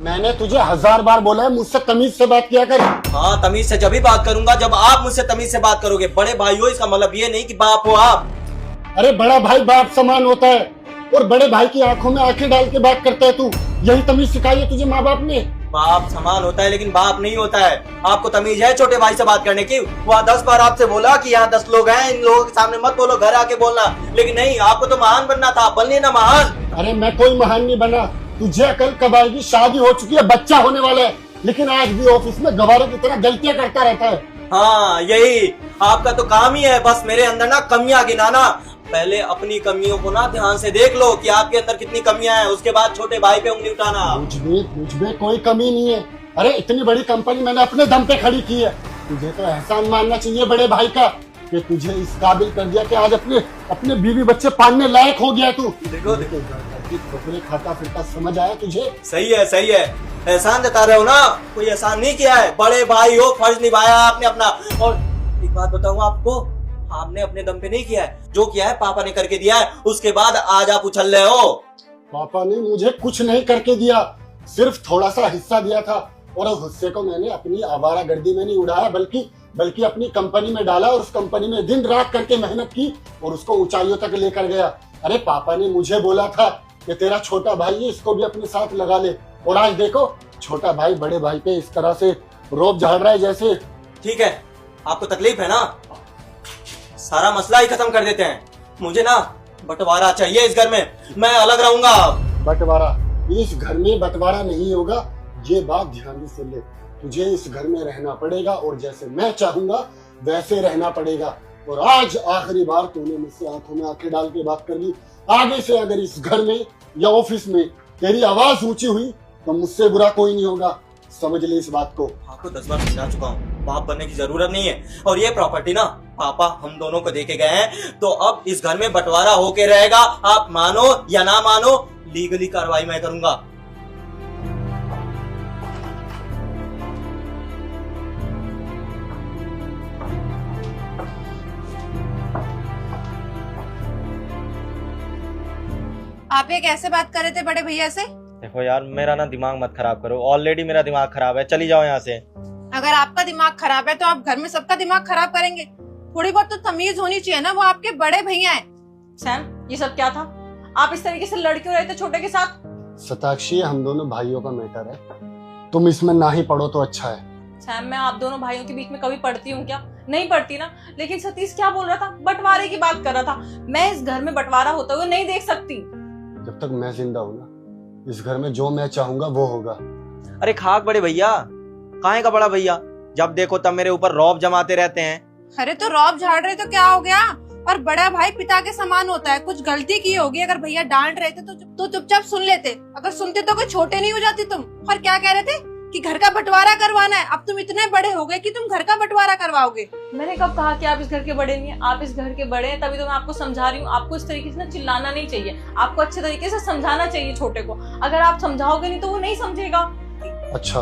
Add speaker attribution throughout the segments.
Speaker 1: मैंने तुझे 1000 बार बोला है मुझसे तमीज से बात किया कर।
Speaker 2: हाँ, तमीज से जब भी बात करूंगा जब आप मुझसे तमीज से बात करोगे। बड़े भाई हो, इसका मतलब ये नहीं कि बाप हो आप।
Speaker 1: अरे बड़ा भाई बाप समान होता है और बड़े भाई की आंखों में आंखें डाल के बात करता है तू। यही तमीज सिखाई है तुझे माँ बाप ने।
Speaker 2: बाप समान होता है लेकिन बाप नहीं होता है। आपको तमीज है छोटे भाई से बात करने की? वहाँ 10 बार आपसे बोला कि यहाँ 10 लोग हैं, इन लोगों के सामने मत बोलो, घर आके बोलना। लेकिन नहीं, आपको तो महान बनना था, बनिए ना महान।
Speaker 1: अरे मैं कोई महान नहीं बना। तुझे अकल कब आएगी? शादी हो चुकी है, बच्चा होने वाला है, लेकिन आज भी ऑफिस में गवारों की तरह गलतियां करता रहता है।
Speaker 2: हाँ, यही आपका तो काम ही है, बस मेरे अंदर ना कमियां गिनाना। पहले अपनी कमियों को ना ध्यान से देख लो कि आपके अंदर कितनी कमियां हैं, उसके बाद छोटे भाई पे उंगली उठाना।
Speaker 1: मुझ में कोई कमी नहीं है। अरे इतनी बड़ी कंपनी मैंने अपने दम पे खड़ी की है। तुझे तो एहसान मानना चाहिए बड़े भाई का कि तुझे इस काबिल कर दिया कि आज अपने बीवी बच्चे पालने लायक हो गया तू।
Speaker 2: देखो
Speaker 1: ठोकरे खाता फिरता समझ आया तुझे?
Speaker 2: सही है, सही है। एहसान जता रहे हो ना, कोई एहसान नहीं किया है। बड़े भाई हो, फर्ज निभाया आपने अपना। और एक बात बताऊं आपको, आपने अपने दम पे नहीं किया है, जो किया है पापा ने करके दिया है। उसके बाद आज आप उछल रहे हो।
Speaker 1: पापा ने मुझे कुछ नहीं करके दिया, सिर्फ थोड़ा सा हिस्सा दिया था और उस हिस्से को मैंने अपनी आवारागर्दी में नहीं उड़ाया बल्कि अपनी कंपनी में डाला और उस कंपनी में दिन रात करके मेहनत की और उसको ऊंचाइयों तक लेकर गया। अरे पापा ने मुझे बोला था कि तेरा छोटा भाई है, इसको भी अपने साथ लगा ले, और आज देखो छोटा भाई बड़े भाई पे इस तरह से रोब झाड़ रहा है जैसे।
Speaker 2: ठीक है, आपको तकलीफ है ना, सारा मसला ही खत्म कर देते हैं। मुझे ना बंटवारा चाहिए इस घर में, मैं अलग रहूंगा।
Speaker 1: बंटवारा? इस घर में बंटवारा नहीं होगा, ये बात ध्यान से सुन ले। तुझे इस घर में रहना पड़ेगा और जैसे मैं चाहूंगा वैसे रहना पड़ेगा। और आज आखिरी बार तूने मुझसे आंखों में आंखें डाल के बात कर ली। आगे से अगर इस घर में या ऑफिस में तेरी आवाज ऊंची हुई तो मुझसे बुरा कोई नहीं होगा, समझ ले इस बात को।
Speaker 2: आपको 10 बार समझा चुका हूँ, बाप बनने की जरूरत नहीं है। और ये प्रॉपर्टी ना पापा हम दोनों को देके गए हैं, तो अब इस घर में बंटवारा होके रहेगा। आप मानो या ना मानो, लीगली कार्रवाई मैं करूंगा।
Speaker 3: आप ये कैसे बात कर रहे थे बड़े भैया से?
Speaker 2: देखो यार, मेरा ना दिमाग मत खराब करो, ऑलरेडी मेरा दिमाग खराब है। चली जाओ यहाँ से।
Speaker 3: अगर आपका दिमाग खराब है तो आप घर में सबका दिमाग खराब करेंगे? थोड़ी बहुत तो तमीज होनी चाहिए ना, वो आपके बड़े भैया हैं।
Speaker 4: सैम, ये सब क्या था? आप इस तरीके से लड़ क्यों रहे थे छोटे के साथ?
Speaker 1: सताक्षी, हम दोनों भाइयों का मैटर है, तुम इसमें ना ही पढ़ो तो अच्छा है।
Speaker 4: सैम, मैं आप दोनों भाइयों के बीच में कभी पढ़ती हूँ क्या? नहीं पढ़ती ना। लेकिन सतीश क्या बोल रहा था? बंटवारे की बात कर रहा था। मैं इस घर में बंटवारा होता हुआ नहीं देख सकती।
Speaker 1: जब तक मैं जिंदा हूँ ना, इस घर में जो मैं चाहूंगा वो होगा।
Speaker 2: अरे खाक बड़े भैया, काहे का बड़ा भैया, जब देखो तब मेरे ऊपर रौब जमाते रहते हैं।
Speaker 3: अरे तो रौब झाड़ रहे तो क्या हो गया? और बड़ा भाई पिता के समान होता है, कुछ गलती की होगी। अगर भैया डांट रहे थे तो चुपचाप सुन लेते, अगर सुनते तो कोई छोटे नहीं हो जाती तुम। और क्या कह रहे थे कि घर का बंटवारा करवाना है? अब तुम इतने बड़े हो गए कि तुम घर का बंटवारा करवाओगे।
Speaker 4: मैंने कब कहा कि आप इस घर के बड़े नहीं है? आप इस घर के बड़े हैं, तभी तो मैं आपको समझा रही हूँ। आपको इस तरीके से ना चिल्लाना नहीं चाहिए, आपको अच्छे तरीके से समझाना चाहिए छोटे को। अगर आप समझाओगे नहीं तो वो नहीं समझेगा।
Speaker 1: अच्छा,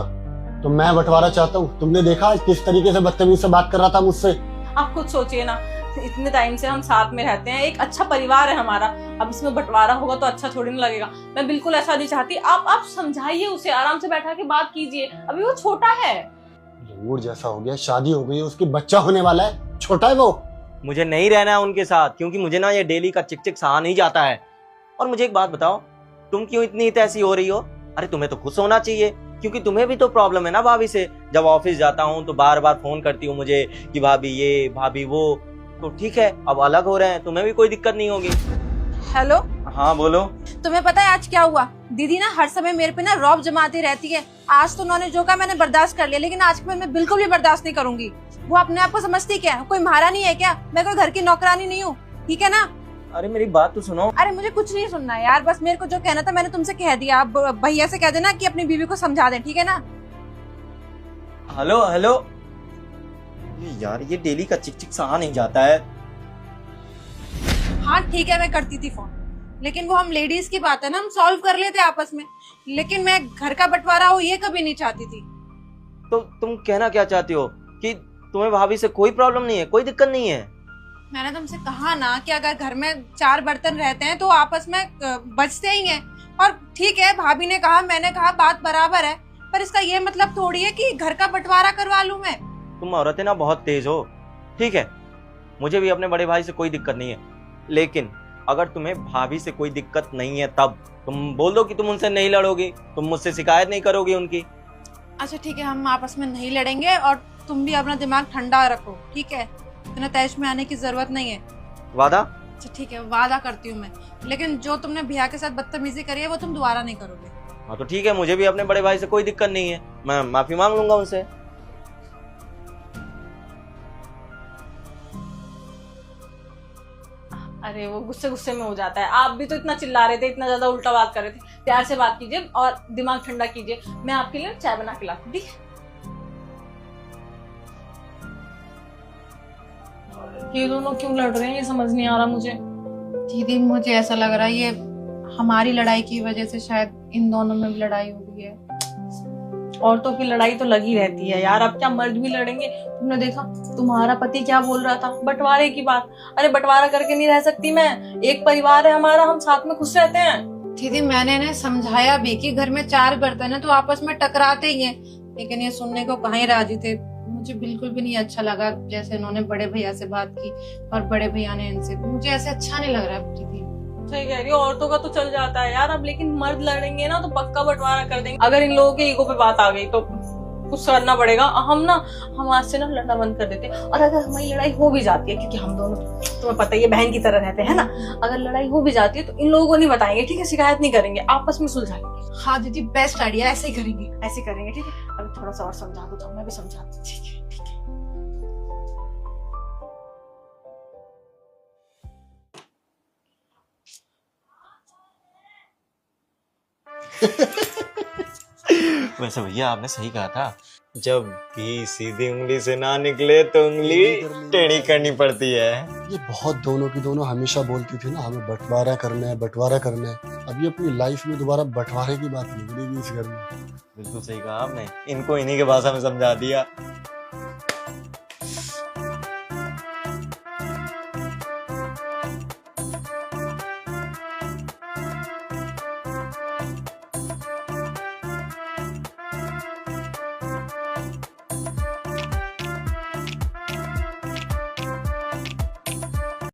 Speaker 1: तो मैं बंटवारा चाहता हूँ? तुमने देखा किस तरीके से बदतमीज से बात कर रहा था मुझसे?
Speaker 4: आप खुद सोचिए ना, इतने टाइम से हम साथ में रहते हैं, एक अच्छा परिवार है हमारा। अब इसमें बंटवारा होगा तो अच्छा थोड़ी ना लगेगा। मैं बिल्कुल ऐसा नहीं चाहती। आप समझाइए उसे, आराम से बैठा के बात कीजिए, अभी वो छोटा है।
Speaker 1: मूड जैसा हो गया, शादी हो गई है उसकी, बच्चा होने वाला है, छोटा है वो।
Speaker 2: मुझे नहीं रहना है उनके साथ, क्योंकि मुझे ना ये डेली का चिक चिक सहा नहीं जाता है। और मुझे एक बात बताओ, तुम क्यों इतनी तैसी हो रही हो? अरे तुम्हें तो खुश होना चाहिए, क्योंकि तुम्हें भी तो प्रॉब्लम है ना भाभी से। जब ऑफिस जाता हूँ तो बार बार फोन करती हूँ मुझे कि भाभी ये भाभी वो। तो ठीक है, अब अलग हो रहे हैं, तुम्हें भी कोई दिक्कत नहीं होगी।
Speaker 3: हेलो,
Speaker 2: हाँ बोलो।
Speaker 3: तुम्हें पता है आज क्या हुआ? दीदी ना हर समय मेरे पे ना रौब जमाती रहती है। आज तो उन्होंने जो कहा मैंने बर्दाश्त कर लिया, लेकिन आज के बाद मैं बिल्कुल भी बर्दाश्त नहीं करूंगी। वो अपने आप को समझती क्या? कोई महारानी है क्या? मैं कोई घर की नौकरानी नहीं हूँ, ठीक है ना?
Speaker 2: अरे मेरी बात तो सुनो।
Speaker 3: अरे मुझे कुछ नहीं सुनना है यार, बस मेरे को जो कहना था मैंने तुमसे कह दिया। आप भैया से कह देना कि अपनी बीवी को समझा दें, ठीक है ना?
Speaker 2: हेलो हेलो, यार ये डेली का चिक चिक सहा नहीं जाता है।
Speaker 3: हाँ ठीक है, मैं करती थी फोन, लेकिन वो हम लेडीज की बात है ना, हम सॉल्व कर लेते आपस में। लेकिन मैं घर का बंटवारा हो ये कभी नहीं चाहती थी।
Speaker 2: तो तुम कहना क्या चाहती हो कि तुम्हें भाभी से कोई प्रॉब्लम नहीं है, कोई दिक्कत नहीं है?
Speaker 3: मैंने तुमसे कहा ना कि अगर घर में 4 बर्तन रहते हैं तो आपस में बचते ही हैं। और ठीक है, भाभी ने कहा, मैंने कहा, बात बराबर है, पर इसका ये मतलब थोड़ी है कि घर का बंटवारा करवा लूं मैं।
Speaker 2: तुम औरतें ना बहुत तेज हो। ठीक है, मुझे भी अपने बड़े भाई से कोई दिक्कत नहीं है, लेकिन अगर तुम्हें भाभी से कोई दिक्कत नहीं है तब तुम बोल दो कि तुम उनसे नहीं लड़ोगी, तुम मुझसे शिकायत नहीं करोगी उनकी।
Speaker 3: अच्छा ठीक है, हम आपस में नहीं लड़ेंगे और तुम भी अपना दिमाग ठंडा रखो, ठीक है? इतना तैश में आने की जरूरत नहीं है।
Speaker 2: वादा?
Speaker 3: अच्छा ठीक है, वादा करती हूँ मैं, लेकिन जो तुमने भैया के साथ बदतमीजी करी है वो तुम दोबारा नहीं करोगे।
Speaker 2: हाँ तो ठीक है, मुझे भी अपने बड़े भाई से कोई दिक्कत नहीं है, मैं माफी मांग लूंगा उनसे।
Speaker 4: अरे वो गुस्से गुस्से में हो जाता है। आप भी तो इतना चिल्ला रहे थे, इतना ज्यादा उल्टा बात कर रहे थे। प्यार से बात कीजिए और दिमाग ठंडा कीजिए। मैं आपके लिए चाय बना के लाती हूँ, ठीक है? ये दोनों क्यों लड़ रहे हैं, ये समझ नहीं आ रहा मुझे।
Speaker 3: दीदी मुझे ऐसा लग रहा है ये हमारी लड़ाई की वजह से शायद इन दोनों में भी लड़ाई हो गई है।
Speaker 4: औरतों की लड़ाई तो लगी रहती है यार, अब क्या मर्द भी लड़ेंगे? तुमने देखा तुम्हारा पति क्या बोल रहा था, बंटवारे की बात। अरे बंटवारा करके नहीं रह सकती मैं, एक परिवार है हमारा, हम साथ में खुश रहते हैं।
Speaker 3: दीदी मैंने इन्हें समझाया भी कि घर में 4 बर्तन है तो आपस में टकराते ही हैं, लेकिन ये सुनने को कहीं राजी थे। मुझे बिल्कुल भी नहीं अच्छा लगा जैसे इन्होंने बड़े भैया से बात की और बड़े भैया ने इनसे, मुझे ऐसे अच्छा नहीं लग रहा है दीदी।
Speaker 4: सही कह रही हो, औरतों का तो चल जाता है यार अब, लेकिन मर्द लड़ेंगे ना तो पक्का बंटवारा कर देंगे। अगर इन लोगों के ईगो पे बात आ गई तो कुछ करना पड़ेगा। हम आज से ना लड़ना बंद कर देते हैं। और अगर हमारी लड़ाई हो भी जाती है, क्योंकि हम दोनों तुम्हें पता ही है बहन की तरह रहते हैं ना, अगर लड़ाई हो भी जाती है तो इन लोगों को नहीं बताएंगे, ठीक है? शिकायत नहीं करेंगे, आपस में सुलझा लेंगे।
Speaker 3: हाँ दीदी बेस्ट आइडिया, ऐसे ही करेंगे।
Speaker 4: ऐसे करेंगे, ठीक है? अभी थोड़ा सा और समझा दो तो मैं भी समझाती हूँ, ठीक है? ठीक है।
Speaker 2: वैसे भैया आपने सही कहा था, जब भी सीधी उंगली से ना निकले तो उंगली टेढ़ी करनी पड़ती है।
Speaker 1: ये बहुत दोनों की दोनों हमेशा बोलती थी ना, हमें बंटवारा करना है, बंटवारा करना है। अभी अपनी लाइफ में दोबारा बंटवारे की बात निकलेगी इस घर में।
Speaker 2: बिल्कुल सही कहा आपने, इनको इन्हीं के भाषा में समझा दिया।